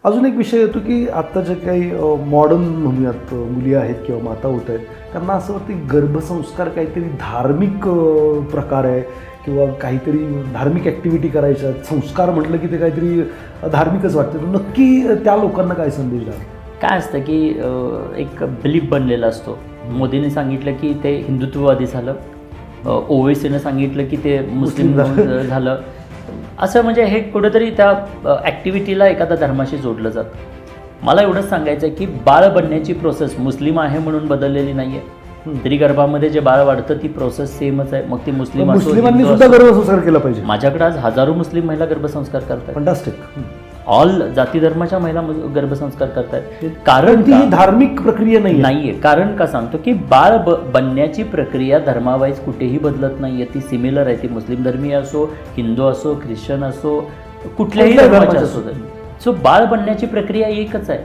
अजून एक विषय येतो की आत्ता जे काही मॉडर्न म्हणूयात मुली आहेत किंवा माता होत आहेत त्यांना असं वाटतं की गर्भसंस्कार काहीतरी धार्मिक प्रकार आहे किंवा काहीतरी धार्मिक ॲक्टिव्हिटी करायच्या. संस्कार म्हटलं की ते काहीतरी धार्मिकच वाटतं. तर नक्की त्या लोकांना काय संदेश द्याल? काय असतं की एक बिलीफ बनलेला असतो. मोदीने सांगितलं की ते हिंदुत्ववादी झालं, ओवेसीनं सांगितलं की ते मुस्लिम झालं. असं म्हणजे हे कुठेतरी त्या ॲक्टिव्हिटीला एखाद्या धर्माशी जोडलं जातं. मला एवढंच सांगायचं आहे की बाळ बनण्याची प्रोसेस मुस्लिम आहे म्हणून बदललेली नाही आहे. तरी गर्भामध्ये जे बाळ वाढतं ती प्रोसेस सेमच आहे. मग ती मुस्लिम असो, मुस्लिमांनी हिंदू सुद्धा असो. गर्भसंस्कार केला पाहिजे. माझ्याकडे आज हजारो मुस्लिम महिला गर्भसंस्कार करतात. फंटास्टिक. ऑल जाती धर्माच्या महिला गर्भसंस्कार करतात. कारण ती धार्मिक प्रक्रिया नाहीये. कारण का सांगतो की बाळ बनण्याची प्रक्रिया धर्मावाईज कुठेही बदलत नाहीये. ती सिमिलर आहे. ती मुस्लिम धर्मीय असो, हिंदू असो, ख्रिश्चन असो, कुठल्याही धर्माचे असो. सो बाळ बनण्याची प्रक्रिया एकच आहे.